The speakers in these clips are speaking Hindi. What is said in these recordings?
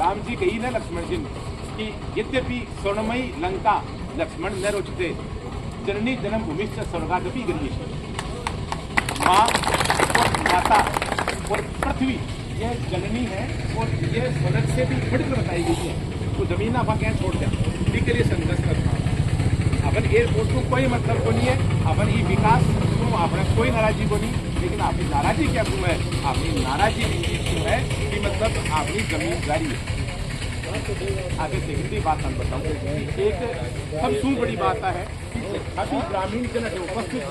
राम जी कही ना लक्ष्मण जी ने कि यद्यपि स्वर्णमयी लंका लक्ष्मण न रोचते जननी जन्म भूमि से स्वर्गादपि गरीयसी। माँ और माता और पृथ्वी यह जननी है और यह स्वर्ग से भी बढ़कर बताई गई है। तो जमीन आप क्या छोड़ दिया के लिए संघर्ष करता अपन एयरपोर्ट को कोई मतलब को नहीं है, अपन ये विकास को अपने कोई नाराजी को नहीं, लेकिन आपकी नाराजी क्या क्यों है? आपकी नाराजी क्यों है कि मतलब आपकी जमीन जारी है। आगे सेकेंडरी बात हम बताऊँ, एक सबसे बड़ी बात है अभी ग्रामीण जन उपस्थित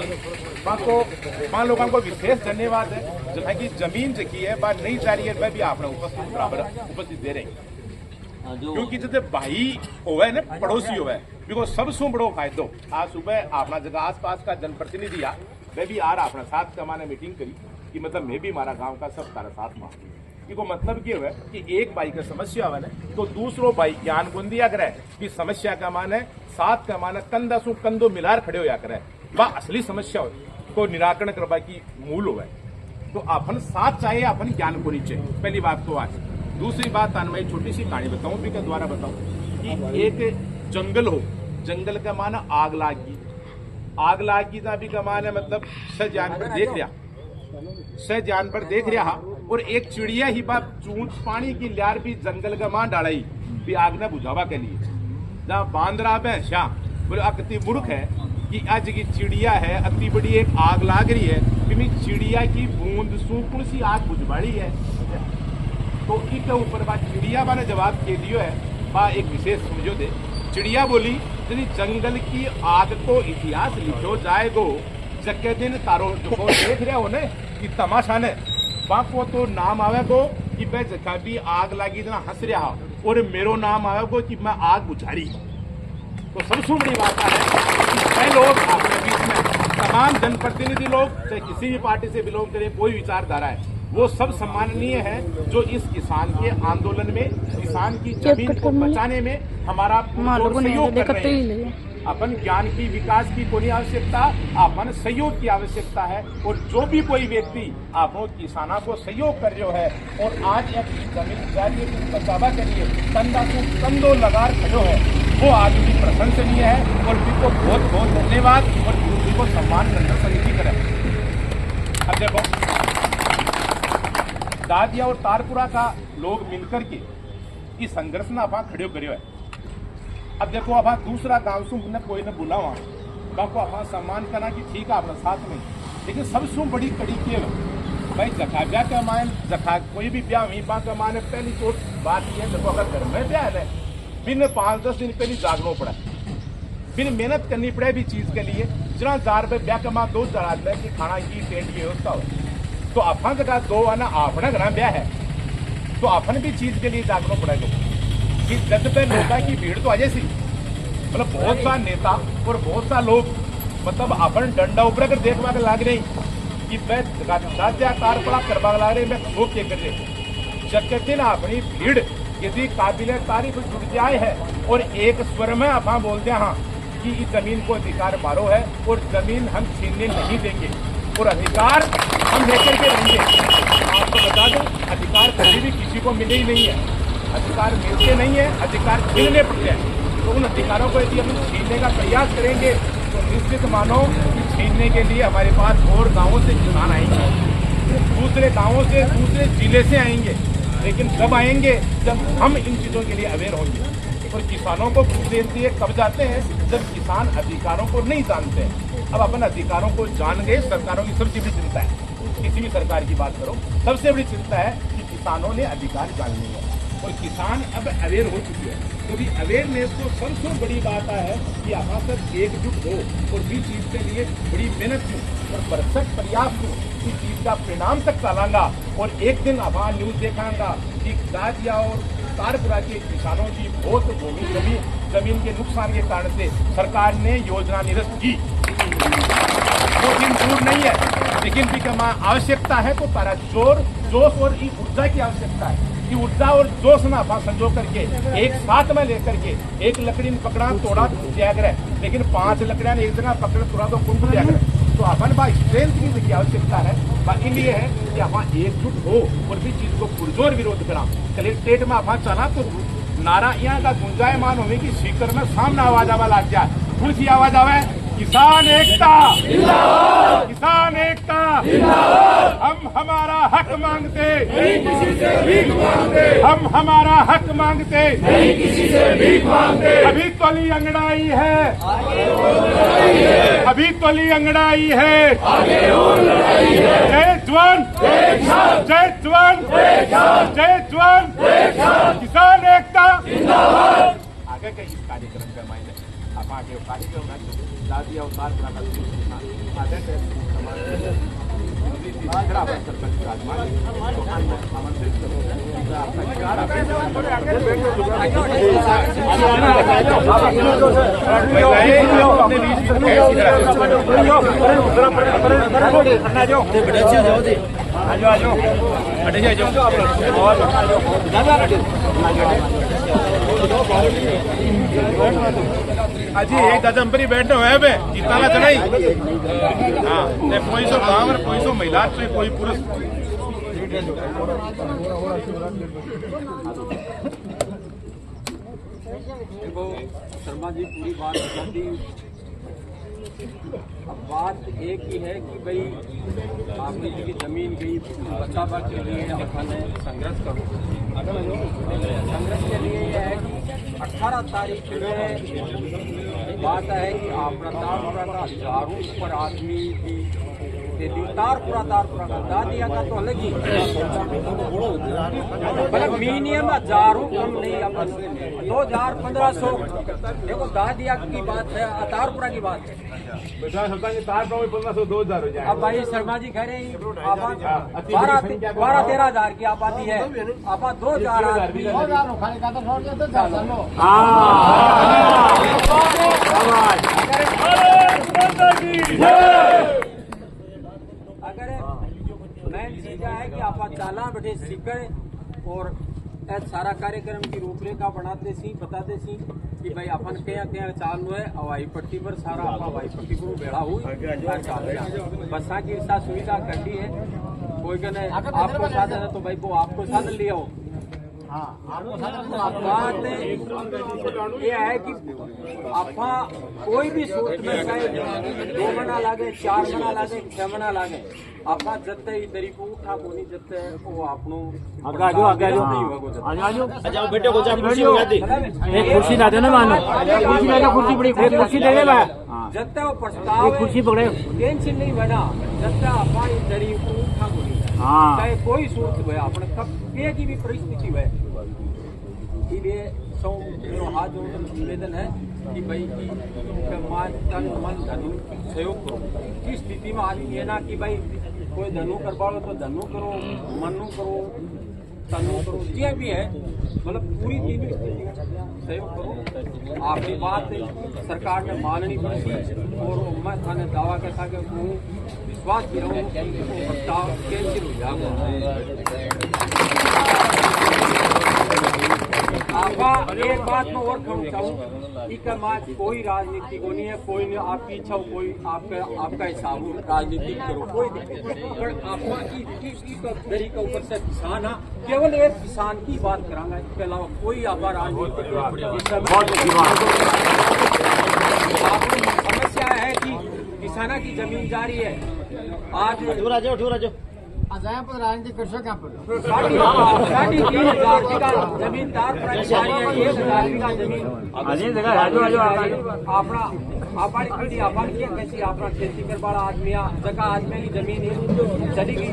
वहाँ लोगों को विशेष धन्यवाद है जो है कि जमीन जकी है बात नहीं जा रही है, वह भी आपने उपस्थित बराबर उपस्थित दे रहे हैं। क्योंकि जैसे भाई होवे ना पड़ोसी होवे बिको सबसे बड़ो फायदो। आज सुबह अपना जगह आसपास का जनप्रतिनिधि आ वह भी आ रहा अपना साथ कमाने मीटिंग करी कि मतलब मैं भी हमारा गांव का सब तारा साथ में को मतलब क्या हुआ कि एक भाई का समस्या हुआ ना तो दूसरो भाई ज्ञान बुंदिया करे कि समस्या का मान है साथ का मान कंधा सु कंधो मिलार खड़े हो करे वह असली समस्या को निराकरण करवा की मूल हुआ। तो अपन साथ चाहे अपन ज्ञान को नीचे पहली बात तो आज। दूसरी बात मैं छोटी सी कहानी बताऊं भी के द्वारा बताऊं कि एक जंगल हो, जंगल का माना आग लागी का भी का माना मतलब जानवर देख लिया जानवर देख रहा और एक चिड़िया ही बात चूंच पानी की ल्यार भी जंगल का मां डालाई भी आग ने बुझावा के लिए जहाँ बांध रहा है शाह बोले अति मूर्ख है कि आज की चिड़िया है अति बड़ी एक आग लाग रही है कि चिड़िया की बूंद सूखुण सी आग बुझवाड़ी है। तो इसके ऊपर बात चिड़िया ने जवाब दे दियो है बा एक विशेष समझो दे। चिड़िया बोली यदि जंगल की आग को इतिहास लिखो जाएगो जके दिन तारो जो देख रहे हो ने कि तमाशा ने बाको तो नाम आवेगो कि मैं जगह भी आग लगी इतना हंस रहा और मेरो नाम आवेगो कि मैं आग बुझारी। तो सबसे बड़ी बात है कि वह लोग अपने बीच में तमाम जनप्रतिनिधि लोग चाहे किसी भी पार्टी से बिलोंग करें कोई विचारधारा है वो सब सम्माननीय है जो इस किसान के आंदोलन में किसान की जमीन को बचाने में हमारा सहयोग कर रहे हैं। अपन ज्ञान की विकास की कोई आवश्यकता अपन सहयोग की आवश्यकता है और जो भी कोई व्यक्ति आप किसानों को सहयोग कर रहे है और आज अपनी जमीन जारी बचावा के लिए कंधा को कंधो लगा खड़ो है वो आदमी प्रशंसनीय है और उनको बहुत बहुत धन्यवाद और उनको सम्मान करना समिति करें। अब देखो दादिया और तारपुरा का लोग मिलकर के इस संघर्ष में आप खड़े करियो है। अब देखो अब दूसरा गांव से ने कोई ने बुलावा बाको आप सम्मान करना कि ठीक है अपना साथ में, लेकिन सबसे बड़ी कड़ी के भाई जखा ब्याह का मान जखा कोई भी ब्याह वहीं बा का मान पहली तो बात यह देखो अगर घर में ब्याह है बिन 5-10 दिन पहले जागना पड़ा बिन मेहनत करनी पड़े भी चीज के लिए जितना 1000 रुपये ब्याह का मान 2 चढ़ा दे कि खाना की टेंट की व्यवस्था हो तो अपन जगह दो आना अपना घर ब्याह है तो अपन भी चीज के लिए जागना पड़ेगा कि जब पे लोगों की भीड़ तो आ जैसी मतलब बहुत सा नेता और बहुत सा लोग मतलब अपन डंडा ऊपर कर देखवा के लाग रही कि मैं कार पड़ा करवा लाग रही मैं वो क्या कर रहे जबकि ना अपनी भीड़ यदि काबिल तारीफ जुड़ जाए है और एक स्वर में आप बोलते हैं हाँ कि इस जमीन को अधिकार मारो है और जमीन हम छीनने नहीं देंगे और अधिकार हम लेकर के रहेंगे। आपको बता दूं अधिकार कभी भी किसी को मिले ही नहीं है, अधिकार मिलते नहीं है, अधिकार छीनने पड़ते हैं। तो उन अधिकारों को यदि हम छीनने का प्रयास करेंगे तो निश्चित मानो कि छीनने के लिए हमारे पास और गांवों से किसान आएंगे, दूसरे गांवों से दूसरे जिले से आएंगे, लेकिन कब आएंगे जब हम इन चीजों के लिए अवेयर होंगे। और किसानों को देते हुए कब जाते हैं जब किसान अधिकारों को नहीं जानते हैं। अब अपन अधिकारों को जान गए, सरकारों की सबसे बड़ी चिंता है, किसी भी सरकार की बात करो सबसे बड़ी चिंता है कि किसानों ने अधिकार जान लिए और किसान अब अवेयर हो चुके हैं। क्योंकि अवेयरनेस को सबसे बड़ी बात है कि आप सब एकजुट हो और भी चीज के लिए बड़ी मेहनत हो और भरसक प्रयास हो इस चीज का परिणाम तक चलांगा। और एक दिन आप न्यूज देखांगा कि दादिया और तारपुरा के किसानों की बहुत भूमि जमीन के नुकसान के कारण से सरकार ने योजना निरस्त की। वो दिन दूर नहीं है, लेकिन भी आवश्यकता है तो तारा जोश और ऊर्जा की आवश्यकता है कि ऊर्जा और जोश ना संजो करके एक साथ में लेकर के एक लकड़ी पकड़ा तोड़ा त्याग रहे, लेकिन 5 लकड़ियां एक जगह पकड़ तोड़ा तो कुंभ त्याग रहे। तो तो अपन बा स्ट्रेंथ की आवश्यकता है, इसलिए है कि अपन एकजुट हो और भी चीज को पुरजोर विरोध करा। कलेक्ट्रेट में अपन चला तो नारा यहाँ का गुंजायमान होने की स्पीकर में सामने आवाज आवा लाग जाए, कुछ ही आवाज आवे, किसान एकता, किसान एकता, हम हमारा हक मांगते, नहीं किसी से भीख मांगते, हम हमारा हक मांगते, नहीं किसी से भीख मांगते। अभी तोली अंगड़ाई है, अभी तोली अंगड़ाई है, आगे और लड़ाई है। जय जवान, जय जवान, जय जवान, किसान एकता जिंदाबाद। आगे के इस कार्यक्रम के मायने आप आगे कार्यक्रम दादी अवतार आगे के अजी एक दजंबरी बैठे हुए बे जितना चढ़ाई हाँ ने कोई सो गांव और कोई सो महिला से कोई पुरुष देखो शर्मा जी पूरी बात बता दी। अब बात एक ही है कि भाई आपने की जमीन गई बचावा के लिए अपने संघर्ष करो। संघर्ष के लिए यह है कि 18 तारीख में बात है कि तारपुरा का हजारों पर आदमी की तारपुरा का दादिया का तो अलग ही मतलब मिनिमम हजारों कम नहीं, अपन 2500 देखो दादिया की बात है, तारपुरा की बात है। तारपुरा में 1500 2000 हो जाए। अब भाई शर्मा जी कह रहे हैं 12-13 हजार की आबादी है, आप 2000 आदमी अगर मेन चीज है कि आप चाला बैठे सीखे और सारा कार्यक्रम की रूपरेखा बनाते सी बताते सी कि भाई अपन क्या क्या चालू है। हवाई पट्टी पर सारा आप हवाई पट्टी को बेड़ा हुई बसा की ऐसा सुविधा कर दी है। कोई कहने आपको साधन है तो भाई वो आपको साधन लिया हो। बात ये है कि आपा कोई भी सूरत में चाहे 2 महीना लागे 4 महीना लागे 6 महीना लागे आपा जत्ते ही तरीको उठा को नहीं जत्ते वो आपनो जाओ बेटे को जा कुर्सी हो जाती एक कुर्सी ला देना मानो कुर्सी ला कुर्सी बड़ी कुर्सी दे दे जत्ते वो प्रस्ताव कुर्सी पकड़े टेंशन नहीं बना जत्ते आपा ये तरीको उठा को नहीं चाहे कोई सूरत है अपने कब की भी परिस्थिति है। इसलिए मेरा हाथ जोड़ निवेदन है कि भाई तन मन धनु सहयोग करो। इस स्थिति में आदमी है ना कि भाई कोई धनु कर पाओ तो धनु करो, मनु करो, तनु करो, जो भी है मतलब पूरी टीम सहयोग करो। आपकी बात सरकार ने माननी पड़ी और मैं थाने दावा कैसा कि विश्वास भी रहूँ प्रस्ताव कैंसिल हो जाएगा। आपा एक बात में और कहना चाहूँ कि कोई राजनीति को नहीं है, कोई नहीं आपकी इच्छा हो, कोई आपका हिसाब राजनीति करो कोई दिक्कत नहीं, पर आपका तरीका ऊपर से किसान है केवल एक किसान की बात करांगा, इसके अलावा कोई आपका राजनीति समस्या है कि किसाना की जमीन जारी है। आज राजनीति कर सके साढ़े 3,000 बीघा जमीन तारपुरा जारी है, 1,000 बीघा जमीन अपना कैसी अपना खेती कर बड़ा आदमी जगह आदमी की जमीन चली गई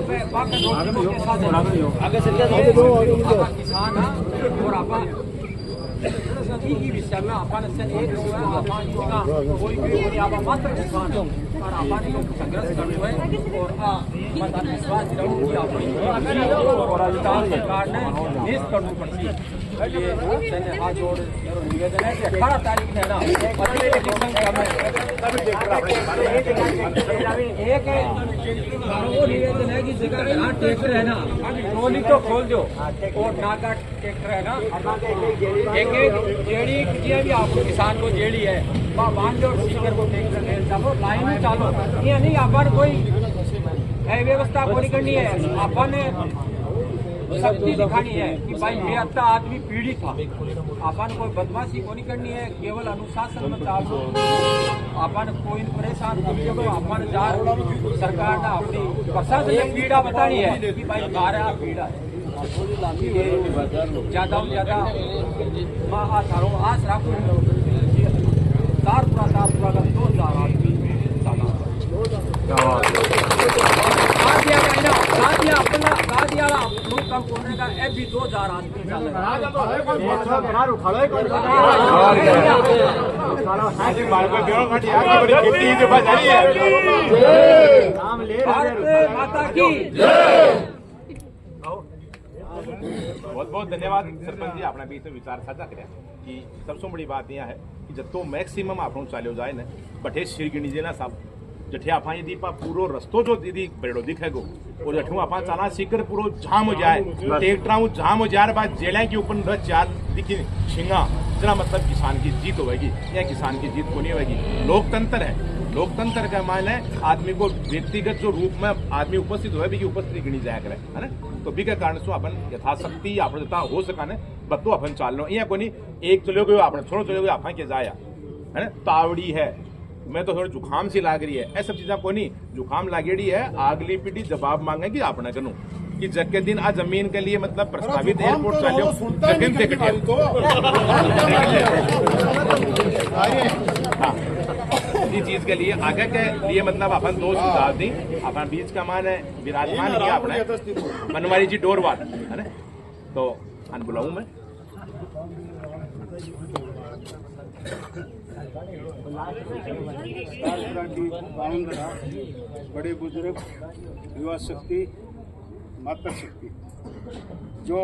किसान और आप की विषय में अपन से एक कोई भी आप मात्र किसान और अपन संघर्ष करते हैं और विश्वास रहूँ और राजस्थान सरकार ने निष्ठ करनी पड़ती है। हाथ जोड़ निवेदन है कि 18 तारीख है ना एक वो निवेदन है कि जगह यहाँ ट्रैक्टर है ना ट्रॉली तो खोल दो और नाका ट्रैक्टर है ना एक जेड़ी जे भी आपको किसान को जेड़ी है मान लो सीकर को ट्रैक्टर ले चलो लाइन में चालो ये नहीं अपन कोई है व्यवस्था को नहीं करनी है अपन शक्ति दिखानी है कि भाई ये अच्छा आदमी पीड़ित था अपन कोई बदमाशी को नहीं करनी है केवल अनुशासन में चालो अपन कोई परेशान कर अपन जा सरकार ने अपनी प्रशासन ने पीड़ा बतानी है कि भाई हमारा पीड़ा है ज्यादा से ज्यादा मैं आस राखू तार पूरा का 2000 आदमी कम होने का ए भी 2000 आदमी भारत माता की बहुत बहुत धन्यवाद सरपंच जी आपने बीच में विचार साझा કર્યા कि सबसे बड़ी बात यह है कि जब तो मैक्सिमम आपणो चाल्यो जाए ने बठे श्री गणेश ना साहब जठे आपा यदि पूरो रस्तो जो दीदी बड़ो दिखेगो और जठू आपा चाला सीकर पूरो जाम हो जाए ट्रैक्टर जाम हो जाए बाद जेला के ऊपर न चार दिखी छिंगा जरा मतलब किसान की जीत होगी या किसान की जीत को नहीं होगी लोकतंत्र है लोकतंत्र का मान है आदमी को व्यक्तिगत जो रूप में आदमी उपस्थित हो भी उपस्थित गिनी जाया करे है ना तो भी के कारण से अपन यथाशक्ति आपण जता हो सका ने बतो अपन चाल लो या कोनी एक चलो गयो आपण थोड़ो चलो गयो आपा के जाया है ना तावड़ी है मैं तो थोड़ा जुखाम सी लाग रही है ऐसा सब चीजा कोनी जुखाम लागेड़ी है आगली पीढ़ी जवाब मांगेगी आपने कनु कि जग के दिन आ जमीन के लिए मतलब प्रस्तावित एयरपोर्ट चालियो जमीन से इस चीज के लिए आगे के लिए मतलब अपन दो सुझाव दी अपन बीच का मान है विराजमान किया अपने बनवारी जी डोरवाल है ना तो अन बुलाऊं मैं बड़े बुजुर्ग युवा शक्ति माता शक्ति जो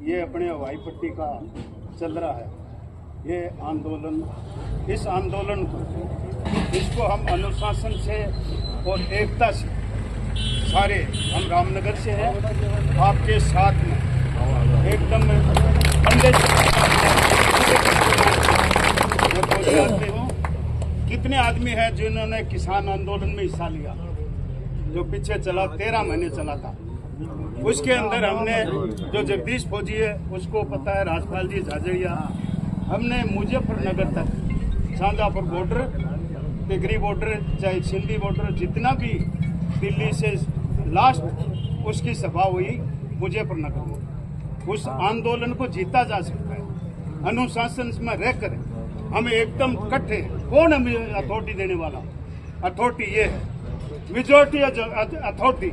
ये अपने हवाई पट्टी का चल रहा है ये आंदोलन इस आंदोलन को इसको हम अनुशासन से और एकता से सारे हम रामनगर से हैं आपके साथ में एकदम पंडित जानते हूँ कितने आदमी हैं जिन्होंने किसान आंदोलन में हिस्सा लिया जो पीछे चला 13 महीने चला था उसके अंदर हमने जो जगदीश फौजी है उसको पता है राजपाल जी झाझड़िया हमने मुजफ्फरनगर तक शाहजहाँपुर बॉर्डर टिगरी बॉर्डर चाहे सिंधी बॉर्डर जितना भी दिल्ली से लास्ट उसकी सभा हुई मुजफ्फरनगर में उस आंदोलन को जीता जा सकता है अनुशासन में रहकर हमें एकदम इकट्ठे कौन हमें अथॉरिटी देने वाला अथॉरिटी ये है मेजोरिटी अथॉरिटी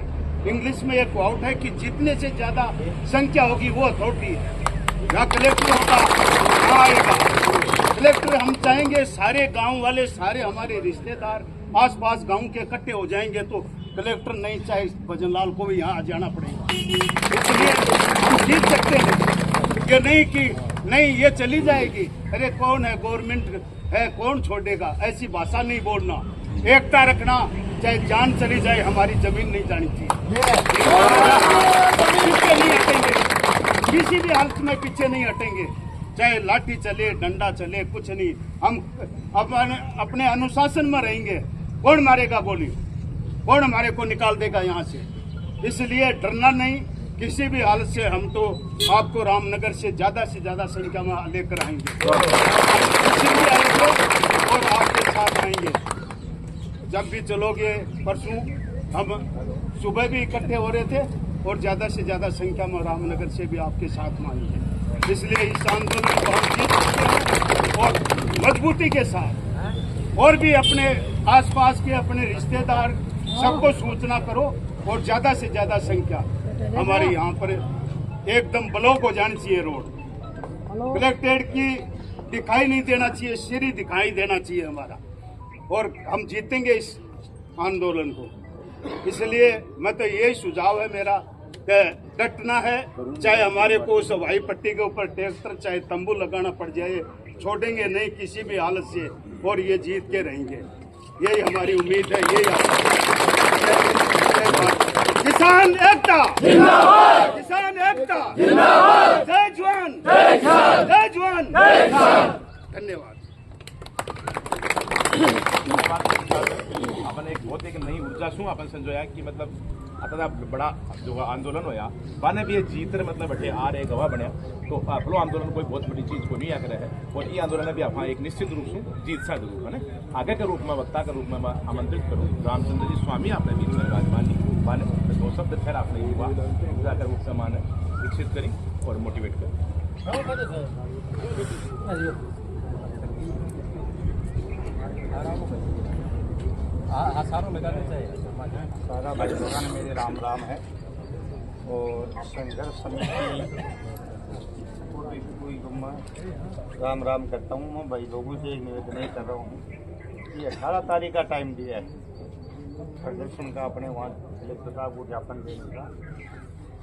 इंग्लिश में एक क्वाउट है कि जितने से ज्यादा संख्या होगी वो अथॉरिटी है यहाँ कलेक्टर होगा यहाँ आएगा कलेक्टर हम चाहेंगे सारे गांव वाले सारे हमारे रिश्तेदार आसपास गांव के इकट्ठे हो जाएंगे तो कलेक्टर नहीं चाहे भजनलाल को भी यहाँ आ जाना पड़ेगा इसलिए हम जीत सकते हैं ये नहीं कि नहीं ये चली जाएगी अरे कौन है गवर्नमेंट है कौन छोड़ेगा ऐसी भाषा नहीं बोलना एकता रखना चाहे जान चली जाए हमारी जमीन नहीं जानी चाहिए पीछे नहीं हटेंगे किसी भी हालत में पीछे नहीं हटेंगे चाहे लाठी चले डंडा चले कुछ नहीं हम अपने अनुशासन में रहेंगे कौन मारेगा गोली कौन हमारे को निकाल देगा यहाँ से इसलिए डरना नहीं किसी भी हालत से हम तो आपको रामनगर से ज्यादा संख्या में लेकर आएंगे किसी भी आएंगे और आपके साथ आएंगे जब भी चलोगे परसों हम सुबह भी इकट्ठे हो रहे थे और ज्यादा से ज्यादा संख्या में रामनगर से भी आपके साथ में आएंगे इसलिए इस आंदोलन को हम जीत सकते हैं और मजबूती के साथ और भी अपने आसपास के अपने रिश्तेदार सबको सूचना करो और ज्यादा से ज्यादा संख्या हमारे यहाँ पर एकदम ब्लॉक हो जानी चाहिए रोड कलेक्टेड की दिखाई नहीं देना चाहिए सिरी दिखाई देना चाहिए हमारा और हम जीतेंगे इस आंदोलन को इसलिए मैं तो यही सुझाव है मेरा डटना है चाहे हमारे को उस हवाई पट्टी के ऊपर ट्रैक्टर चाहे तंबू लगाना पड़ जाए छोड़ेंगे नहीं किसी भी हालत से और ये जीत के रहेंगे यही हमारी उम्मीद है यही किसान एकता जिंदाबाद किसान एकता जिंदाबाद जय जवान जय जवान धन्यवाद। अपन एक बहुत एक नई ऊर्जा शू अपन संजोया कि मतलब आता बड़ा जो आंदोलन होया बाने भी ये जीत मतलब बटे आ रहे गवाह बनया तो अपनो आंदोलन कोई बहुत बड़ी चीज को नहीं आ करे है और ये आंदोलन भी आप एक निश्चित रूप से जीत सा जरूर है ना आगे के रूप में वक्ता के रूप में मैं आमंत्रित करूँ रामचंद्र जी स्वामी आपने बीच में राजमानी माने दो शब्द खैर आपने युवा ऊर्जा के रूप से माने विकसित करी और मोटिवेट करी। सारा भाई लोगों मेरे राम राम है और संघर्ष समिति राम राम करता हूँ। मैं भाई लोगों से एक निवेदन ही कर रहा हूँ कि 18 तारीख का टाइम दिया है प्रदर्शन का अपने वहाँ कलेक्टर साहब को ज्ञापन देने का,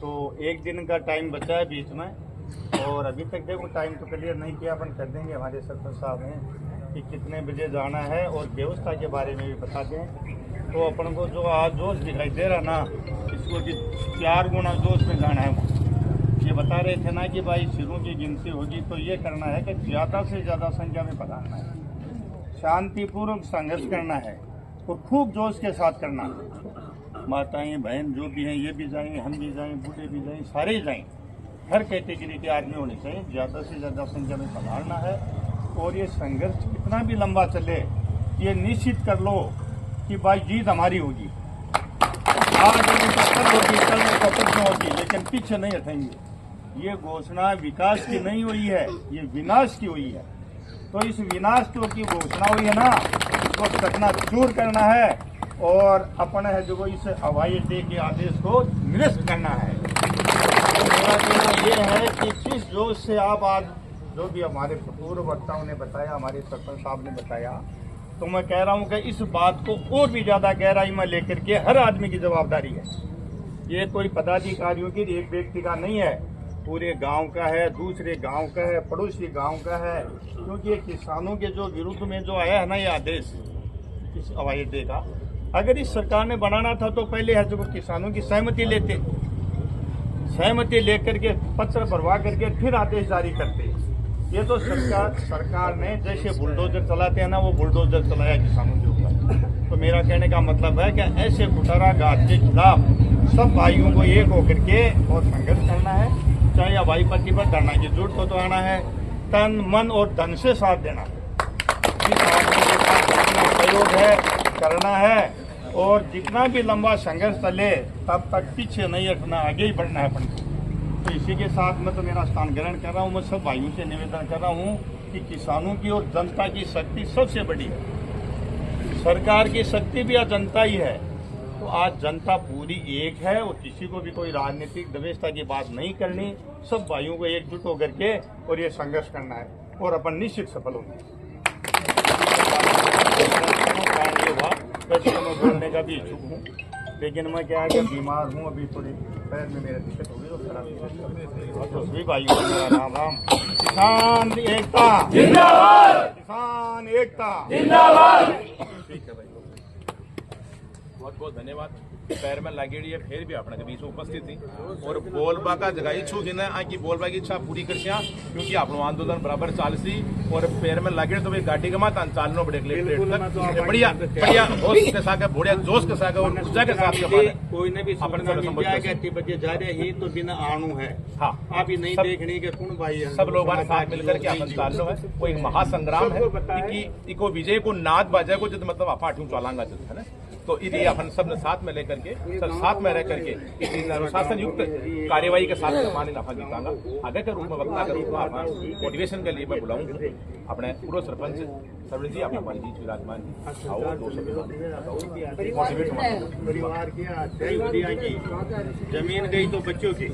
तो एक दिन का टाइम बचा है बीच में और अभी तक देखो टाइम तो क्लियर नहीं किया। अपन कर देंगे, हमारे सरपंच साहब हैं कि कितने बजे जाना है और व्यवस्था के बारे में भी बता दें। तो अपन को जो आज जोश दिखाई दे रहा ना इसको कि 4 गुना जोश में जाना है। ये बता रहे थे ना कि भाई सिरों की गिनती होगी तो ये करना है कि ज़्यादा से ज़्यादा संख्या में पधारना है, शांतिपूर्वक संघर्ष करना है और खूब जोश के साथ करना है। माताएं बहन जो भी हैं ये भी जाएं, हम भी जाएं, बूढ़े भी जाएं, सारे ही जाएं। हर कैटेगरी के आदमी होने चाहिए, ज़्यादा से ज़्यादा संख्या में पधारना है। और ये संघर्ष कितना भी लंबा चले ये निश्चित कर लो कि भाई जीत हमारी होगी। आज कल होगी, कल में परसों होगी, लेकिन पीछे नहीं हटेंगे। ये घोषणा विकास की नहीं हुई है, ये विनाश की हुई है। तो इस विनाश की घोषणा हुई है ना, इसको चकनाचूर करना है और अपन है जो इस हवाई अड्डे के आदेश को निरस्त करना है। तो मेरा कहना ये है कि किस जोश से आप आज जो भी हमारे पूर्व वक्ताओं ने बताया, हमारे सरपंच साहब ने बताया, तो मैं कह रहा हूँ कि इस बात को और भी ज़्यादा गहराई में लेकर के हर आदमी की जवाबदारी है। ये कोई पदाधिकारियों की एक व्यक्ति का नहीं है, पूरे गांव का है, दूसरे गांव का है, पड़ोसी गांव का है। क्योंकि ये किसानों के जो विरुद्ध में जो आया है ना ये आदेश इस हवाई अड्डे का, अगर इस सरकार ने बनाना था तो पहले है जो किसानों की सहमति लेते, सहमति लेकर के पत्र भरवा करके फिर आदेश जारी करते। ये तो सरकार ने जैसे बुलडोजर चलाते हैं ना वो बुलडोजर चलाया किसानों के ऊपर। तो मेरा कहने का मतलब है कि ऐसे कुटाराघात के खिलाफ सब भाइयों को एक होकर के और संघर्ष करना है। चाहे हवाई पट्टी पर धरना की जरूरत हो तो आना है, तन मन और धन से साथ देना है, इस आदमी के साथ अपना सहयोग है करना है। और जितना भी लंबा संघर्ष चले तब तक पीछे नहीं हटना, आगे ही बढ़ना है अपन को। तो इसी के साथ मैं तो मेरा स्थान ग्रहण कर रहा हूँ। मैं सब भाइयों से निवेदन कर रहा हूँ कि किसानों की और जनता की शक्ति सबसे बड़ी है। सरकार की शक्ति भी जनता ही है। तो आज जनता पूरी एक है और किसी को भी कोई राजनीतिक व्यवस्था की बात नहीं करनी, सब भाइयों को एकजुट होकर के और ये संघर्ष करना है और अपन निश्चित सफल होंगे। वैसे मैं बोलने का भी इच्छुक हूँ, लेकिन मैं क्या है कि बीमार हूँ, अभी थोड़ी पैर में मेरे दिक्कत हो गई और खराब तो सभी भाइयों को मेरा राम राम। किसान एकता जिंदाबाद, किसान एकता जिंदाबाद। ठीक है भाई, बहुत बहुत धन्यवाद। पैर में लगेड़ी है फिर भी अपने के बीच में उपस्थित थी और बोलबा का जगह इच्छुक ही ना कि बोलबा की इच्छा पूरी कर क्योंकि आप आंदोलन बराबर चाल सी और पैर में लगे तो गाड़ी का मत चालनो बढ़े बढ़िया बढ़िया होश के साथ बढ़िया जोश के साथ और ऊर्जा के साथ कोई ने भी बजे जा रहे ही तो बिना आणु है। हाँ, आप ही नहीं देखने के कौन भाई सब लोग साथ मिलकर के अपन चालनो है। वो एक महासंग्राम है कि इको विजय को नाद बाजा को जब मतलब आप आठू चालांगा है ना। तो ये अपन सब ने साथ में लेकर के सब साथ में रह करके इस अनुशासन युक्त कार्यवाही के साथ माने नाफा जीतांगा। आगे के रूप में वक्ता के रूप में मोटिवेशन के लिए मैं बुलाऊंगा अपने पूर्व सरपंच सरवीर जी, आप हमारे बीच विराजमान आओ, 2 परिवार की जमीन गई तो बच्चों की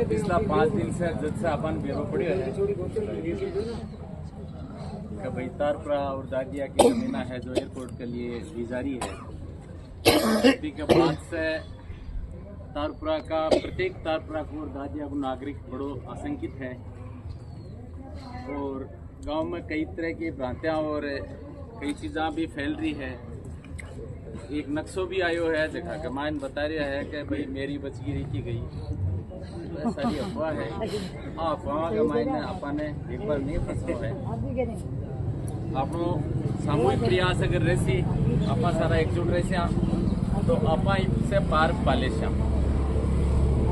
पिछला 5 दिन से जब से अपन बेरो पड़ी है भाई तारपुरा और दादिया की जमीना है जो एयरपोर्ट के लिए दी जारी है। इसी के बाद से तारपुरा का प्रत्येक तारपुरा को और दादिया को नागरिक बड़ो आशंकित है और गांव में कई तरह की भ्रांतियां और कई चीज़ां भी फैल रही है। एक नक्शो भी आयो है जगह कमान बता रहा है कि भाई मेरी बचगी की गई सारी अफवाह है। अफवाह के मायने अपने एक बार नहीं फंसना है। आपनो सामूहिक प्रयास अगर रहसी आपा सारा एकजुट रहसे तो आपा इससे पार पाले श्याम।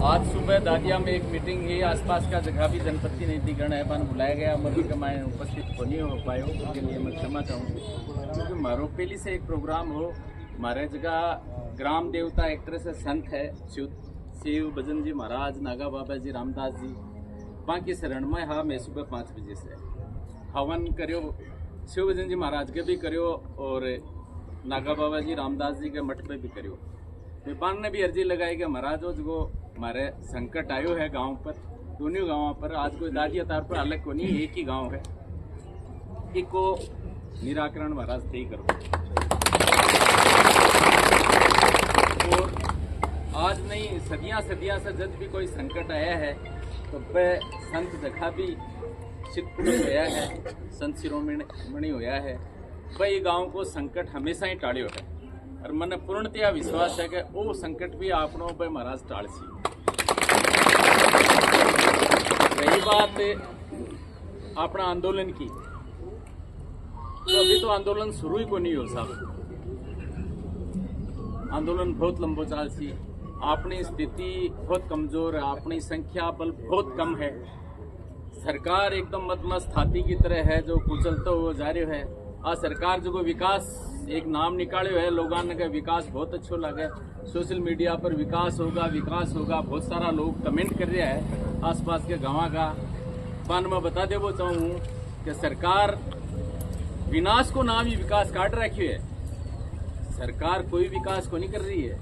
आज सुबह दादिया में एक मीटिंग हुई, आसपास का जगह भी जनपति नीतिगण है पान बुलाया गया, मगर के मायने उपस्थित नहीं हो पाए, उसके लिए मैं क्षमा चाहूँ। क्योंकि मारो पहली से एक प्रोग्राम हो, हमारे जगह ग्राम देवता एक तरह से संत है शिव भजन जी महाराज, नागा बाबा जी, रामदास जी, बाकी शरण में हाँ मैं सुबह 5 बजे से हवन करो, शिव भजन जी महाराज के भी करो और नागा बाबा जी रामदास जी के मठ पे भी करो। विपान ने भी अर्जी लगाई कि महाराज जो हमारे संकट आयो है गांव पर, दोनों गांवों पर, आज कोई दादिया तार पर अलग को नहीं, एक ही गांव है, इको निराकरण महाराज थे ही करो। और आज नहीं सदियां से जब भी कोई संकट आया है तो वह संत जगह भी चित्पुरुष होया है, संत शिरोमणि होया है, वही गांव को संकट हमेशा ही टाड़ियो है। और मन पूर्णतया विश्वास है कि वो संकट भी आपनों पे महाराज टाल सी। रही बात अपना आंदोलन की, तो अभी तो आंदोलन शुरू ही को नहीं हो साहब, आंदोलन बहुत लंबो चाल सी, अपनी स्थिति बहुत कमजोर है, अपनी संख्या बल बहुत कम है, सरकार एकदम मदमस्त हाथी की तरह है जो कुचलता हुआ जा रहा है। आ सरकार जो विकास एक नाम निकाले है, लोगों ने का विकास बहुत अच्छा लगे, सोशल मीडिया पर विकास होगा, बहुत सारा लोग कमेंट कर रहा है आसपास के गाँव का। पान मैं बता दे वो चाहूँ कि सरकार विनाश को नाम ही विकास काट रखी है, सरकार कोई विकास को नहीं कर रही है,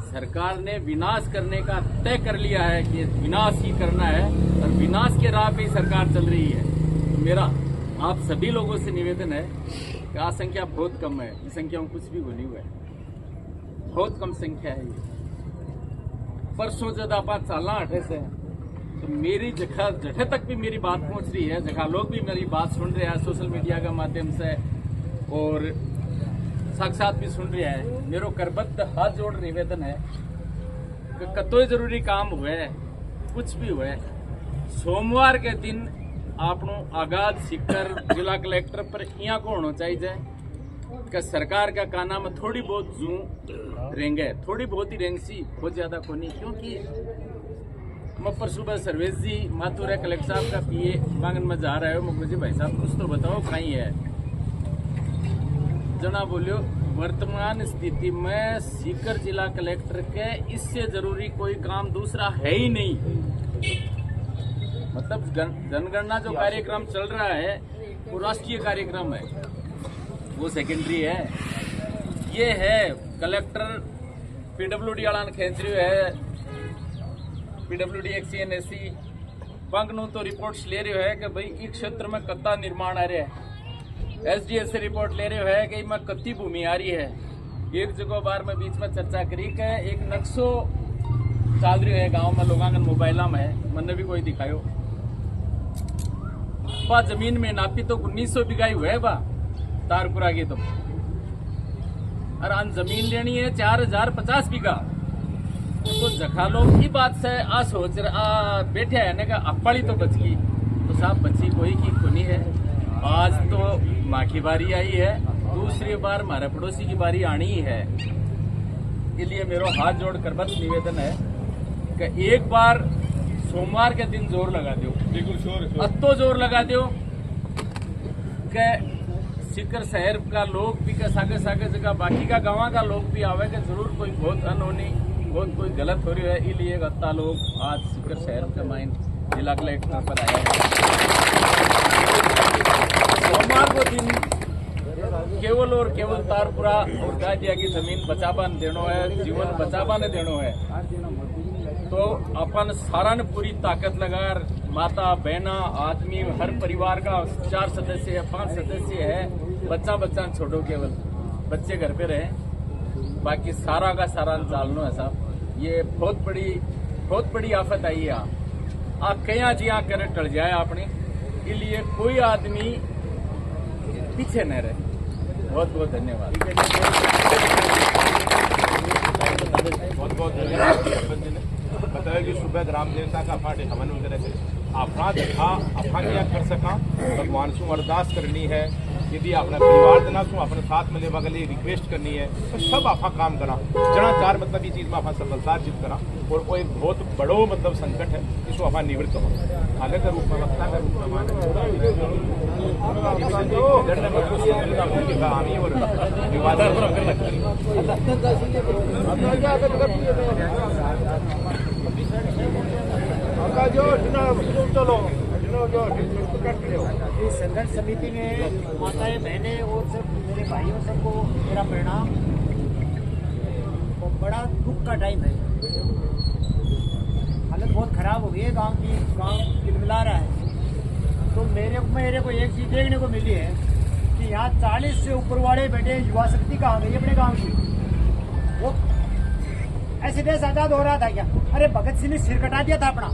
सरकार ने विनाश करने का तय कर लिया है कि विनाश ही करना है और विनाश के राह पे ही सरकार चल रही है। तो मेरा आप सभी लोगों से निवेदन है कि आ संख्या बहुत कम है, इस संख्या में कुछ भी नहीं हुआ है, बहुत कम संख्या है ये। परसों जब आप चालना हटे से तो मेरी जगह तक भी मेरी बात पहुंच रही है, जगह लोग भी मेरी बात सुन रहे हैं सोशल मीडिया के माध्यम से और साक्षात भी सुन रहा है। मेरो करबद्ध हाथ जोड़ निवेदन है कि कतोई जरूरी काम हुए, कुछ भी हुए, सोमवार के दिन आपनो आगाज सीकर जिला कलेक्टर पर यहाँ को होना चाहिए कि सरकार का काना में थोड़ी बहुत जू रेंगे, थोड़ी बहुत ही रेंग सी, बहुत ज्यादा को नहीं। क्योंकि मैं पर सुबह सर्वेश जी माथुर है कलेक्टर साहब का पीए मांगन में जा रहे हो, मुझे जी भाई साहब कुछ तो बताओ कहीं है। जना बोलियो वर्तमान स्थिति में सीकर जिला कलेक्टर के इससे जरूरी कोई काम दूसरा है ही नहीं। मतलब जनगणना जो कार्यक्रम चल रहा है वो राष्ट्रीय कार्यक्रम है, वो सेकेंडरी है। ये है कलेक्टर पीडब्ल्यूडी वाला खेच रही है, पीडब्ल्यूडी एक्सी पंग तो रिपोर्ट्स ले रहे है कि भाई इस क्षेत्र में कत्ता निर्माण आ रहा है, एसडीएस से रिपोर्ट ले रहे है कि मैं कत्ती भूमि आ रही है। एक जगह बार में बीच में चर्चा करी कि एक नक्शो चल रही है गांव में, लोगों मोबाइल में मैंने भी कोई दिखायो बा जमीन में नापी तो 1900 बिगाई हुए है बा तारपुरा की तो, और अन जमीन लेनी है 4050 बीघा। तो जखा लोग की बात से आ सोच बैठे है ने का अप्पाड़ी तो बच गई, तो साहब बची कोई की कोनी है। आज तो माँ की बारी आई है, दूसरी बार हमारे पड़ोसी की बारी आनी ही है। इसलिए मेरा हाथ जोड़ कर बस निवेदन है कि एक बार सोमवार के दिन जोर लगा दो, अत्तो जोर लगा दो कि सीकर शहर का लोग भी का सागे जगह बाकी का गाँव का लोग भी आवे कि जरूर कोई बहुत अनहोनी, बहुत कोई गलत हो रही है। इसलिए अत्ता लोग आज सीकर शहर का माइन जिला कलेक्टर पर आया है। सोमवार को दिन केवल और केवल तारपुरा और गादिया की जमीन बचाबान देनो है, जीवन बचाबाने देनो है। तो अपन सारा ने पूरी ताकत लगाकर माता बहना आदमी हर परिवार का 4 सदस्य है 5 सदस्य है, बच्चा छोड़ो, केवल बच्चे घर पे रहे, बाकी सारा का सारा चालनो है साहब। ये बहुत बड़ी आफत आई है। आप कया जी कर टल जाए अपनी, इसलिए कोई आदमी पीछे न रहे। बहुत बहुत धन्यवाद। बहुत बहुत धन्यवाद। बताया कि सुबह ग्राम देवता का फाटे हवन वगैरह से अपना देखा अपना क्या कर सका भगवान से अरदास करनी है। यदि अपना परिवार जना सो अपने साथ मिले बगले रिक्वेस्ट करनी है तो सब आपा काम करा जना चार मतलब ये चीज में आप सफलता अर्जित करा। और वो एक बहुत बड़ो मतलब संकट है इसको आप निवृत्त हो आगे के रूप में वक्ता के रूप में इस संघर्ष समिति में माताएं बहनें और सब मेरे भाइयों सबको मेरा प्रणाम। बड़ा दुख का टाइम है, हालत बहुत खराब हो गई है गांव की, गांव किलमिला रहा है। तो मेरे को एक चीज देखने को मिली है कि यहाँ 40 से ऊपर वाले बैठे युवा शक्ति कहाँ गई अपने गांव की। वो ऐसे देश आजाद हो रहा था क्या? अरे भगत सिंह ने सिर कटा दिया था अपना,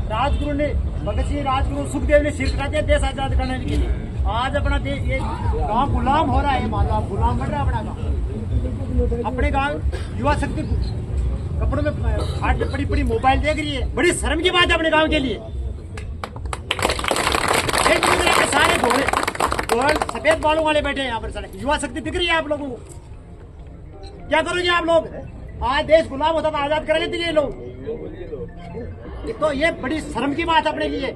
राजगुरु ने भगत सिंह राजगुरु सुखदेव ने सिर कटा दिया देश आजाद करने के लिए। आज अपना देश ये गांव गुलाम हो रहा है, मान लो गुलाम बन रहा है अपना गांव। अपने गांव युवा शक्ति कपड़ों में हाथ में पड़ी मोबाइल देख रही है, बड़ी शर्म की बात है अपने गांव के लिए। एक दूसरे के सारे घोड़े सफेद बालों वाले बैठे हैं यहाँ पर सड़क। युवा शक्ति दिख रही है आप लोगों को? क्या करोगे आप लोग? आज देश गुलाम होता था, आजाद करा लेते ये लोग। तो ये बड़ी शर्म की बात अपने लिए।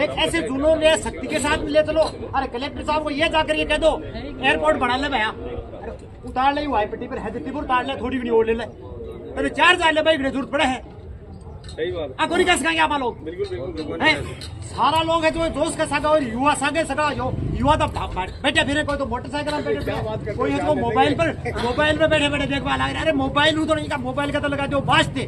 एक ऐसे जुनून ले शक्ति के साथ ले चलो। अरे कलेक्टर साहब को ये जाकर ये कह दो एयरपोर्ट बढ़ा ले भैया, उतार ले वाई पट्टी पर हैदरपुर उतार ले, थोड़ी भी नहीं ओढ़ ले। अरे 4 साल ले भाई जरूरत पड़े है। सही बात है। कोई कैसे आप लोग? बिल्कुल सारा लोग है जो दोस्त का सगा और युवा सागे सगा जो युवा तो बैठे फिर कोई तो मोटरसाइकिल में बैठे, कोई है तो मोबाइल पर बैठे बैठे देखवा लग रहा है। अरे मोबाइल हूँ तो नहीं का मोबाइल का तो लगा जो बाजते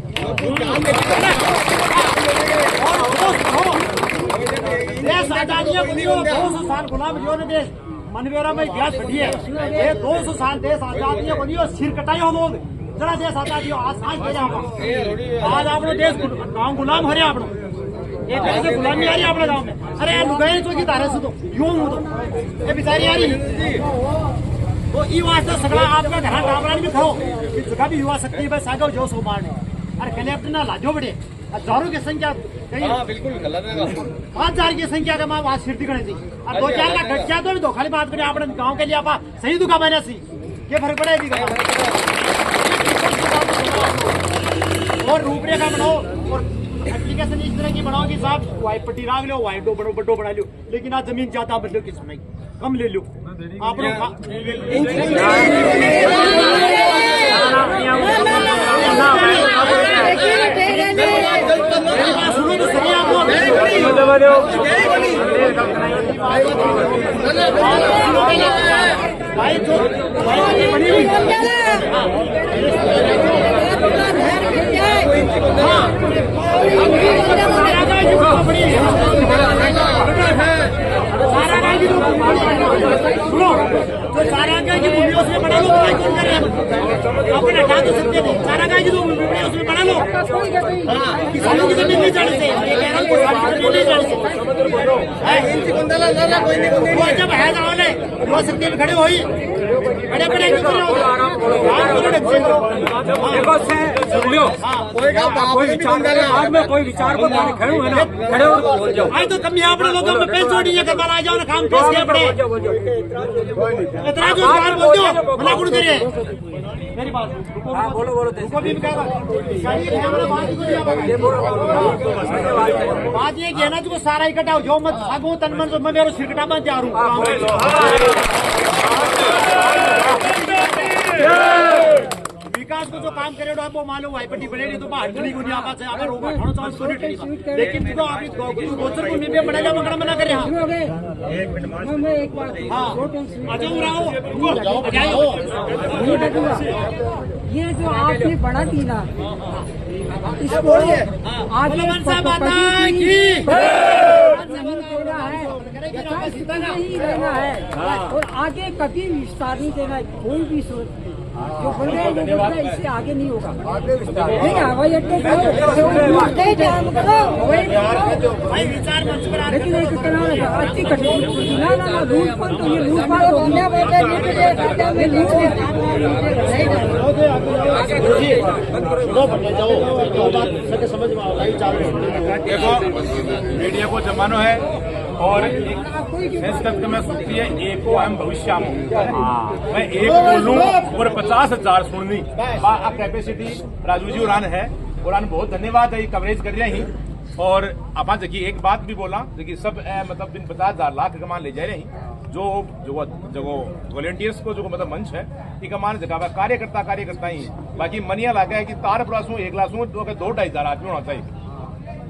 देश आजादियां 200 साल गुलाम जो ने देश मनवेरा में इतिहास पढ़ी है। ये 200 साल देश आजादियां बनी और सिर कटाए हो लोग जरा देश आजादी आज आप लोग देश गाँव गुलाम हो रहे आप लोग। एक ऐसे गुलामी आ रही है अपने गाँव में। अरे लुगाई तो की तारे से तो यूं हूँ तो ये बेचारी आ रही तो ई वास्ते सगड़ा आपका घर डाबरानी भी खाओ जगह भी युवा शक्ति है सागो जो सो मारने। अरे कलेक्टर ना लाजो बड़े हजारों की संख्या बिल्कुल 5000 की संख्या का वहाँ सिर दिखने थी। अब 2-4 का घट जाए तो भी तो खाली बात करें अपने गाँव के लिए आप सही दुखा बने सी क्या फर्क पड़ेगी। और रूपरेखा बनाओ और एप्लीकेशन इस तरह की बनाओ कि साहब वाइट पट्टी राग लो, वाइट दो बड़ो बना लो, लेकिन आज जमीन ज्यादा बदलो किस समय कम ले लो आप लोग। सुनो तो सही आप लोग भाई जो बनी हुई सुनो तो सारा गाय की भूमि उसमें बना लो, कौन कर रहे हैं अपने हटा तो सकते थे। सारा गाय की तो भूमि उसमें बना लो। किसानों की जमीन नहीं जाने से जब है जाओ युवा शक्ति में खड़े हुई बड़े बड़े कोई विचार को खड़े हुए ना खड़े आज तो कम यहाँ अपने लोगों में पेश छोड़ी है करवा आ जाओ ना काम पेश किया पड़े इतना जो बात बोलते हो मना कुछ करिए मेरी बात बोलो उसको भी बात ये कहना जो सारा इकट्ठा हो जो मत भागो तन मन मैं मेरे सिरकटा में जा रहा हूँ। विकास को जो काम करे वो मालूम वाई पट्टी बनेगी तो बाहर नहीं गुनी आपस है अगर होगा थोड़ा सा सोने ठीक लेकिन जो आप गोचर को नीचे बना जा मगड़ा मना करे। मैं एक बात हाँ आ जाओ ये जो आपने बना दी ना इसको आगे नहीं देना है, ही रहना है और आगे कभी विस्तार नहीं देना है। कोई भी सोच जो बन गया वो बन गया, इससे आगे नहीं होगा। नहीं हवाई अड्डे लेकिन एक अच्छी कठिन ना ना रूल पर तो ये रूल पास हो देखो मीडिया को जमानो है और संस्कृत में सुनती है एको अहम भविष्यामो। मैं एक बोलूं और 50,000 सुननी कैपेसिटी राजू जी उड़ान है। उड़ान बहुत धन्यवाद है, ये कवरेज कर रहे हैं। और अपन देखिए एक बात भी बोला देखिए सब मतलब दिन 50,000 लाख कमान ले जा रहे हैं। जो वॉलेंटियर्स को जो मतलब मंच है ये कमान जगह कार्यकर्ता ही बाकी मनिया लगा है कि तार प्लासू 1 लाख 2-2.5 आदमी होना चाहिए।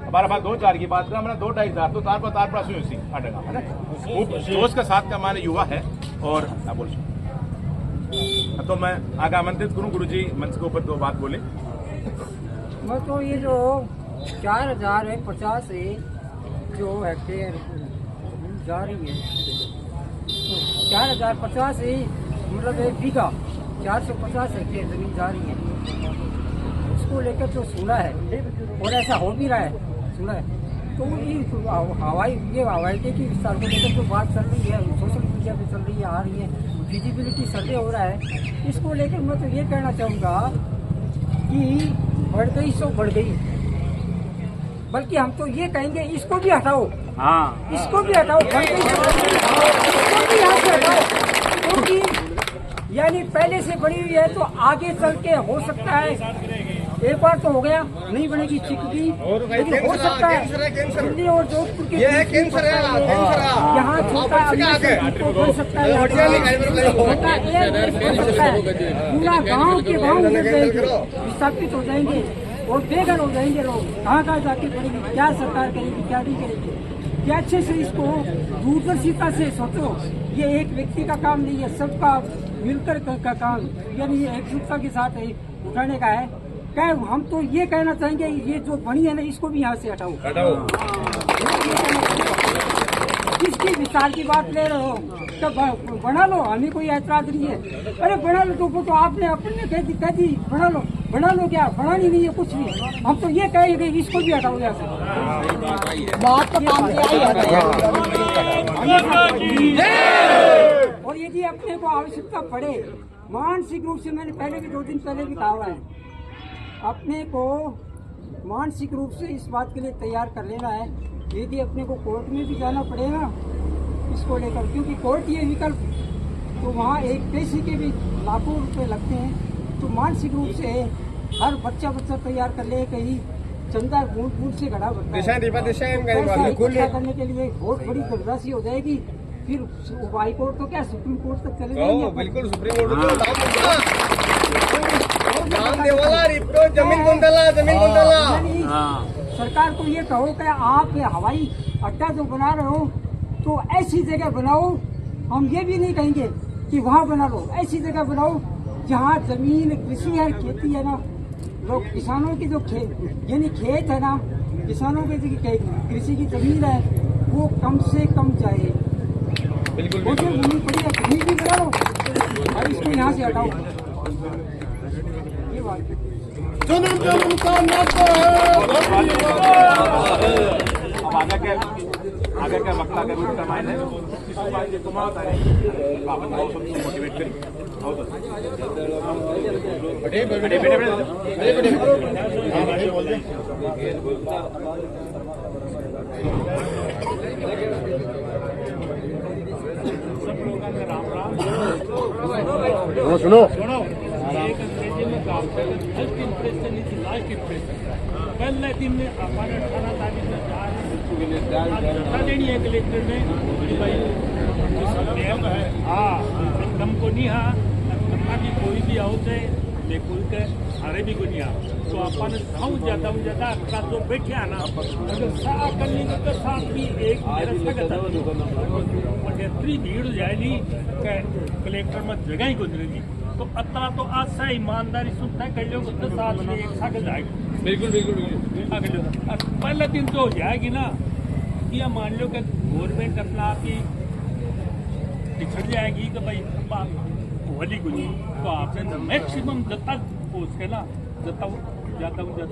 हमारे पास 2-4 की बात करें मैंने 2-2.5 तो तार प्लासू उसी हटेगा है ना। खूब जोश के साथ का हमारे युवा है। और क्या बोल तो मैं आगे आमंत्रित करूँ गुरु जी मंच के ऊपर 2 बात बोले। मैं तो ये जो 4,050 जो हेक्टेयर जा रही है 4,050 मतलब 1 बीघा 450 हेक्टेयर जमीन जा रही है। उसको लेकर जो सुना है और ऐसा हो भी रहा है सुना है तो ये हवाई अड्डे की विस्तार को लेकर जो बात चल रही है सोशल मीडिया पे चल रही है आ रही है विजिबिलिटी सर्वे हो रहा है। इसको लेकर मैं तो ये कहना चाहूँगा कि बढ़ गई सो बढ़ गई, बल्कि हम तो ये कहेंगे इसको भी हटाओ। हाँ इसको भी हटाओ, बढ़ गई इसको भी यहाँ से हटाओ क्योंकि यानी पहले से बनी हुई है तो आगे चल के हो सकता है। एक बार तो हो गया नहीं बनेगी चिकनी लेकिन हो सकता है दिल्ली और जोधपुर के यहाँ छोटा बन सकता है, पूरा गाँव के गाँव विस्थापित हो जाएंगे और बेघर हो जाएंगे लोग। कहाँ जाके पड़ेगी, क्या सरकार करेगी क्या नहीं करेगी। क्या अच्छे से इसको दूरदर्शिता से सोचो, ये एक व्यक्ति का काम नहीं है सबका मिलकर का काम, यानी एकजुटता के साथ उठाने का है। क्या हम तो ये कहना चाहेंगे ये जो बनी है ना इसको भी यहाँ से हटाओ। किसकी विस्तार की बात ले रहे हो तो बना लो, हमें कोई ऐतराज नहीं है। अरे बना लो तो आपने अपने कह दी बना लो क्या बनानी नहीं है कुछ भी। हम तो ये कहेंगे इसको भी हटाओ यहाँ से। बात तो काम और यदि अपने को आवश्यकता पड़े मानसिक रूप से, मैंने पहले भी 2 दिन पहले भी कहा है, अपने को मानसिक रूप से इस बात के लिए तैयार कर लेना है। यदि अपने को कोर्ट में भी जाना पड़ेगा इसको लेकर, क्योंकि कोर्ट ये विकल्प तो वहाँ एक पैसे के भी लाखों रुपए लगते हैं। तो मानसिक रूप से हर बच्चा तैयार कर ले, कहीं चंदा बूंद से घड़ा बढ़ता है करने के लिए बहुत बड़ी राशि हो जाएगी। फिर हाई कोर्ट तो क्या सुप्रीम कोर्ट तक चले जाएंगे। बिल्कुल सुप्रीम कोर्ट सरकार को ये कहो कि आप हवाई अड्डा जो बना रहे हो तो ऐसी जगह बनाओ। हम ये भी नहीं कहेंगे कि वहाँ बना लो, ऐसी जगह बनाओ जहाँ जमीन कृषि है, खेती है ना, लोग किसानों की जो यानी खेत है ना, किसानों की कृषि की जमीन है वो कम से कम जाए। बिल्कुल जमीन पड़ी है कहीं भी बना लो और इसको यहाँ से हटाओ। ये बात आगे के वक्ता के रूप में मायने मोटिवेट करी सुनो पहले दिन में हमारे 18 तारीख में देनी है कलेक्टर ने कि भाई हाँ हमको नहीं हाँ की कोई भी आओ से लेकुल के हारे भी को नहीं आ तो अपन ज्यादा तो बैठे आना अगर साथ करने के साथ भी एक इतनी भीड़ जाएगी कलेक्टर में जगह ही गुजरेगी। तो अतना तो आज से ईमानदारी सुनता कर लो तो साथ में एक साथ जाएगी। बिल्कुल पहले दिन तो हो जाएगी ना कि या मान लो कि गवर्नमेंट अपना आपकी पिछड़ जाएगी कि भाई होली को नहीं तो आपने मैक्सिमम जब तक उसके ना जब तक ज्यादा 18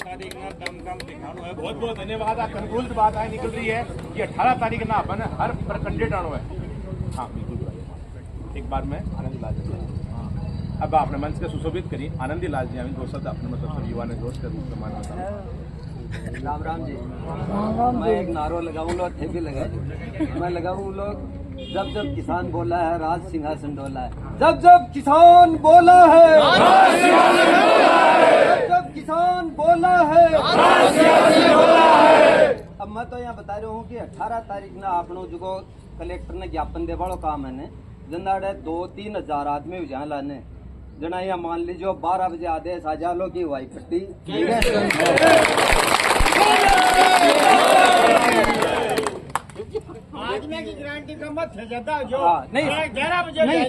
तारीख ना दमदम दिखानो है। बहुत बहुत धन्यवाद। आ कंक्लूज बात है निकल रही है कि 18 तारीख ना अपन हर प्रखंडे डानो है। हाँ बिल्कुल। एक बार मैं आनंद लाल जी अब आपने मंच का सुशोभित करी आनंदी लाल जी दो शब्द अपने मतलब सब युवा ने दोस्त कर रूप में राम राम जी। मैं एक नारो लगाऊंगा थे भी लगाए मैं लगाऊं लोग जब जब किसान बोला है राज सिंहासन डोला है। जब जब किसान बोला है जब जब किसान बोला है अब मैं तो यहाँ बता रहा हूँ कि 18 तारीख ना आपनो जो कलेक्टर ने ज्ञापन दे वालों काम है जनाड़े 2-3 हजार आदमी जहाँ लाने जना यहाँ मान लीजिए 12 बजे आदेश आ जा लो की वाई पट्टी आदमी की गारंटी का मत है ज्यादा जो नहीं 11 बजे नहीं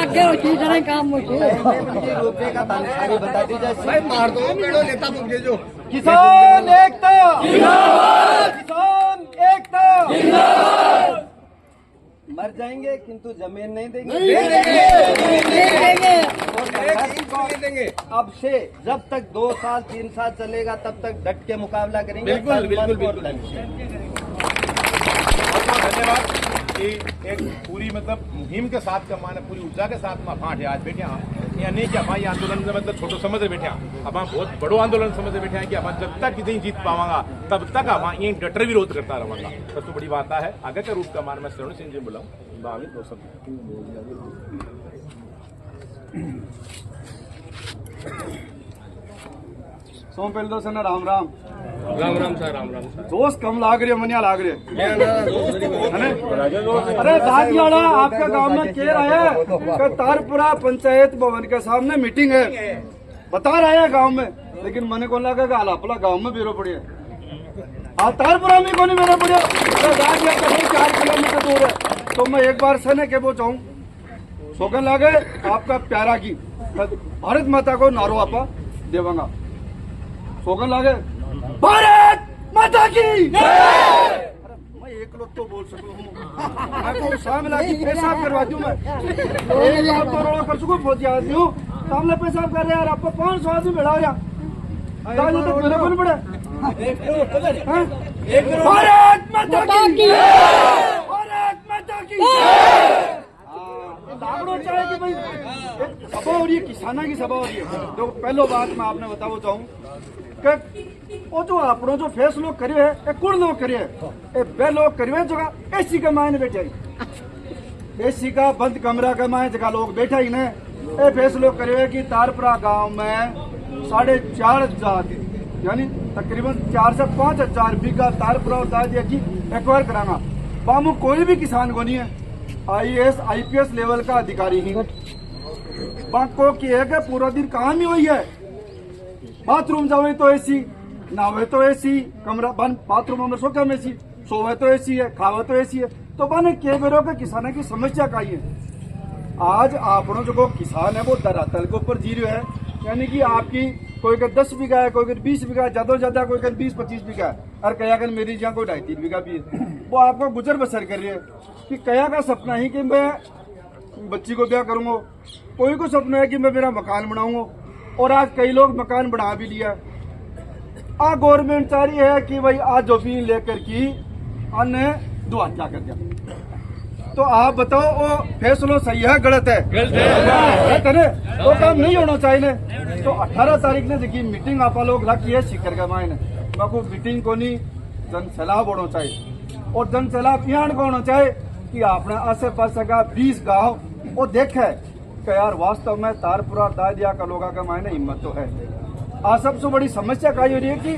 आगे काम मुझे रुपये का तानसारी बता दी जाए मार दो पेड़ो लेता मुझे जो किसान एकता किसान एकता मर जाएंगे किंतु जमीन नहीं देंगे देंगे। अब से जब तक 2 साल 3 साल चलेगा तब तक डट के मुकाबला करेंगे। बिल्कुल बिल्कुल बिल्कुल धन्यवाद कि एक पूरी मतलब मुहिम के साथ का माने पूरी ऊर्जा के साथ में फाँट है आज बैठे हाँ या नहीं कि हमारे आंदोलन में मतलब छोटो समझ बैठे अब हम बहुत बड़ो आंदोलन समझ बैठे हैं कि हम जब तक नहीं जीत पावांगा तब तक हम यही डटर विरोध करता रहूंगा। सबसे बड़ी बात है आगे का रूप का मान मैं शरण सिंह जी बुलाऊं दो सब सोम पहले दो सर राम राम राम सर दोस्त कम लाग रहे मनिया लाग रहे अरे दादियाड़ा आपका गांव में कह रहा है कि तारपुरा पंचायत भवन के सामने मीटिंग है बता रहा है गांव में लेकिन मैंने को लगा कि आलापला गांव में बेरो पड़ी है तारपुरा में को नहीं बेरो पड़ी दादिया का 4 किलोमीटर दूर है तो मैं एक बार सने के वो चाहूँ सोगन लागे आपका प्यारा की भारत माता को नारो आपा देवांगा सोगन लागे भारत माता की मैं एक लोग तो बोल सकूं मैं को शामिल आके पेशाब करवा दूं मैं एक बार तो रोड़ा कर सकूं बहुत आदमी हूं सामने पेशाब कर रहे यार आपको 500 आदमी बैठा रहा दादी तो मेरे को नहीं पड़े भारत माता की भारत माता की लागड़ो चाहे कि भाई सभा हो रही है किसाना की सभा हो रही है तो पहलो बात मैं आपने बताना चाहूँ कि वो जो आपनो जो फैसलो करे है कुण लोग करे है बे लोग करे जगह एसी का मायने बैठे एसी का बंद कमरा का मायने जगह लोग बैठा ही ने ए फैसलो करे कि तारपुरा गांव में 4,500 यानी तकरीबन 4 से 5 हजार बीघा तारपुरा और दादिया की एक्वायर कराना बामू कोई भी किसान को नहीं है IAS IPS लेवल का अधिकारी ही बाको की है कि पूरा दिन काम ही हुई है बाथरूम जावे तो एसी नहावे तो एसी कमरा बन बाथरूम में सो कम एसी सोवे तो एसी है खावे तो एसी है तो बने के बेरो के किसानों की समस्या का ही है। आज आपनो जो किसान है वो धरातल के ऊपर जी रहे है यानी कि आपकी कोई का 10 बीघा है कोई का 20 बीघा है ज्यादा से ज्यादा कोई का 20-25 बीघा है और कया कर मेरी जहाँ कोई 2.5-3 बीघा भी है वो आपको गुजर बसर कर रही है कि कया का सपना ही कि मैं बच्ची को ब्याह करूंगा कोई को सपना है कि मैं मेरा मकान बनाऊंगा और आज कई लोग मकान बना भी लिया गवर्नमेंट चाह रही है कि भाई आज जमीन लेकर की अन्य दो हत्या कर दिया तो आप बताओ वो फैसलो सही है गलत है गलत है तो काम नहीं होना चाहिए तो 18 तारीख ने देखिए मीटिंग आप लोग रखी है शिखर का मायने बाको मीटिंग को नहीं जन सैलाब होना चाहिए और जन सैलाब यहाँ को होना चाहिए कि आपने आसे पास का 20 गाँव वो देखे कि यार वास्तव में तारपुरा दादिया का लोगा का मायने हिम्मत तो है। आज सबसे बड़ी समस्या क्या हो रही है कि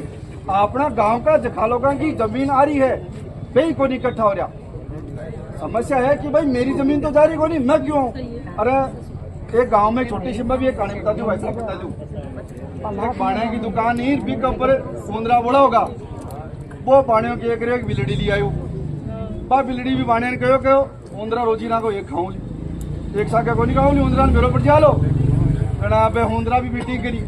अपना गांव का जखालोगा की जमीन आ रही है भाई को नहीं इकट्ठा हो रहा समस्या है कि भाई मेरी जमीन तो जा रही को नहीं मैं क्यों अरे एक गांव में छोटी सी मैं भी एक कहानी बता दूं वैसा बता दूं एक पाने की दुकान ही बिक ऊपर सोंदरा बड़ा होगा वो पानियों की एक बिलड़ी ली आयो बा बिलड़ी भी पाने कहो सोंदरा रोजी ना को एक खाऊं एक साका को नहीं खाऊं उंदरा मेरे ऊपर जा लो हुंदरा भी मीटिंग करी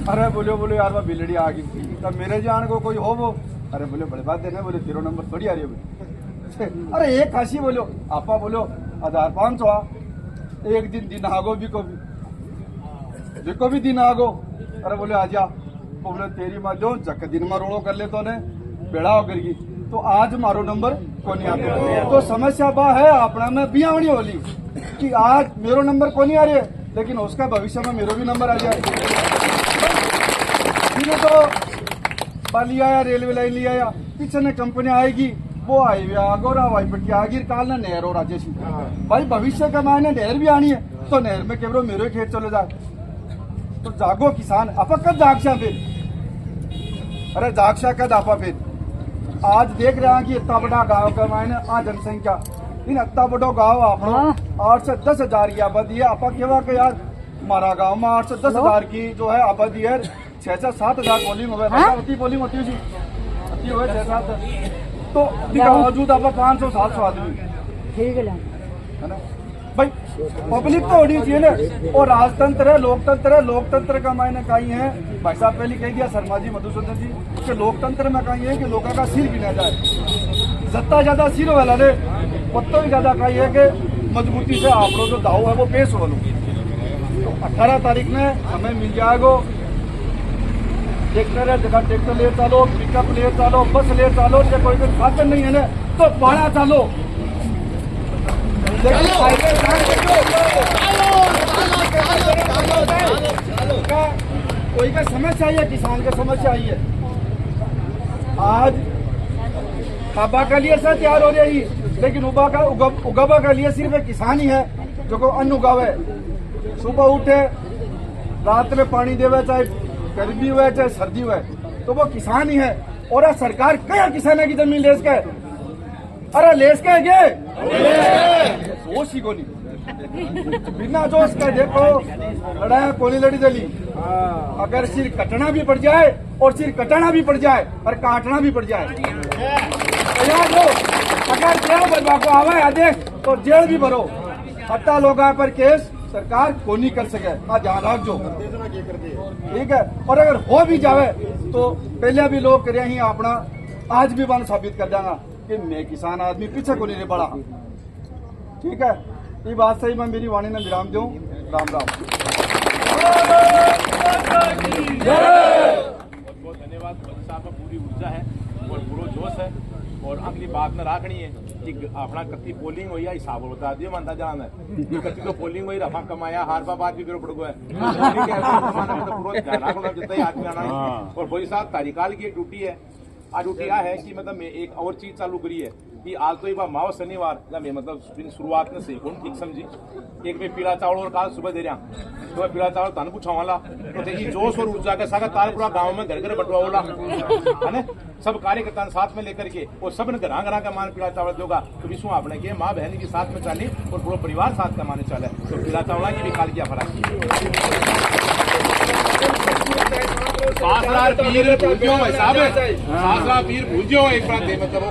अरे बोलो यार वो बिलड़ी आ गई तब मेरे जान को कोई हो वो। अरे बोले बड़े बात देने बोले 13 नंबर थोड़ी आ रही है बोले। अरे एक खासी बोलो आपा बोलो 1500 आ एक दिन आगो भी को भी दिन आगो। अरे बोले आजा बोले तेरी माँ जो जक दिन में रोड़ो कर ले तो ने बेड़ा हो करगी तो आज मारो नंबर को नहीं आता। तो समस्या बा है अपना में बियावनी होली कि आज मेरो नंबर को नहीं आ रही है लेकिन उसका भविष्य में मेरो भी नंबर आ जाए। तो लिया आया रेलवे लाइन लिया आया पीछे ने कंपनी आएगी वो हाईवे आगो हवाई पट्टी आगी काल ना नहर हो राजेश भाई भविष्य का मायने नहर भी आनी है तो नहर में केवल मेरे खेत चले जाए। तो जागो किसान आपा कद जागशा फिर। अरे जागशा कद आपा फिर आज देख रहे हैं कि इतना बड़ा गांव का मायने आज जनसंख्या इन इतना बड़ा गांव आप 8 से 10 हजार की आबादी है। आपा केवा के यार हमारा गांव में 8 से 10 हजार की जो है आबादी है 6 से 7 हजार पोलिंग हुए पोलिंग होती है जी अति हुए 6-7 तो बावजूद आप 500-700 आदमी ठीक है ना भाई पब्लिक तो होनी चाहिए ना। और राजतंत्र है लोकतंत्र का मायने कहीं है भाई साहब पहले कह दिया शर्मा जी मधुसूदन जी कि लोकतंत्र में कहीं है कि लोगों का सिर गिना जाए जितना ज्यादा सिर वाला ने उतना ही ज्यादा कहीं है कि मजबूती से आप लोग जो दाव है वो पेश हो लो। तो 18 तारीख में हमें मिल जाएगा ट्रैक्टर है जगह ट्रैक्टर ले चलो पिकअप ले चलो बस ले चलो या कोई साधन नहीं है ना तो भाड़ा चलो कोई का समस्या आई है किसान का समस्या आई है आज खाबा का लिए सब तैयार हो रही लेकिन उगाबा का लिए सिर्फ एक किसान ही है जो को अन्न उगावे सुबह उठे रात में पानी देवे चाहे गर्मी हुए चाहे सर्दी हुए तो वो किसान ही है। और सरकार क्या किसान की जमीन लेस के अरे लेस के गे वो सी को नहीं बिना जोश का देखो लड़ाई कोनी लड़ी दली अगर सिर कटना भी पड़ जाए और सिर कटाना भी पड़ जाए और काटना भी पड़ जाए अगर जेल भरवा को आवे आदेश तो जेल भी भरो 7 लोगों पर केस सरकार को नहीं कर सके आज ध्यान रखो ठीक है। और अगर हो भी जावे तो पहले भी लोग करे ही अपना आज भी बन साबित कर देगा कि मैं किसान आदमी पीछे को नहीं बढ़ा ठीक है। ये बात सही मैं मेरी वाणी में विराम दूं। राम राम बहुत धन्यवाद साहब में पूरी ऊर्जा है और पूरा जोश है। और अगली बात में राखनी है कि अपना कत्ती पोलिंग हुई है हिसाब बता दियो मानता जाना है कत्ती तो पोलिंग हुई रफा कमाया हार बात भी करो पड़ गया तो पूरा ध्यान रखना जितना ही आदमी आना है। और भाई साहब तारीकाल की एक ड्यूटी है आज ड्यूटी यह है कि मतलब एक और चीज चालू करी है कि आज तो एक बार माओ शनिवार या मैं मतलब शुरुआत में से कौन ठीक समझी एक में पीला चावल और काल सुबह दे रहा तो मैं पीला चावल तान पूछा वाला तो देखिए जोश और ऊर्जा के साथ तार पूरा गाँव में घर घर बटवा वाला है ना सब कार्यकर्ता साथ में लेकर के और सब ने घरा का मान पीला चावल दोगा तो विश्व आपने के माँ बहन के साथ में चाली और पूरा परिवार साथ का माने चले तो पीला चावला की भी काल किया फराक सासरा पीर भूजो साहब सासरा पीर भूजो एक बार दे मतलब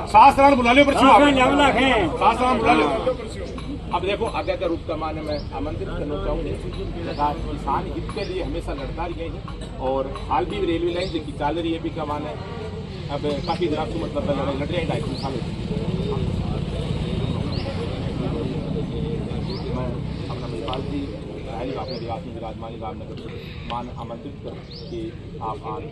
सासरा बुला लो सासरा बुला लो। अब देखो आगे का रूप कमाने में आमंत्रित करना चाहूंगी किसान हित के लिए हमेशा लड़ता रही है और हाल भी रेलवे लाइन जो चाल रही है भी कमाने अब काफी दिनों से मतलब लड़ रहे हैं 2.5 साल मैं अपना महिपाल जी अपने विराजमान रामनगर मान आमंत्रित कर कि आप आज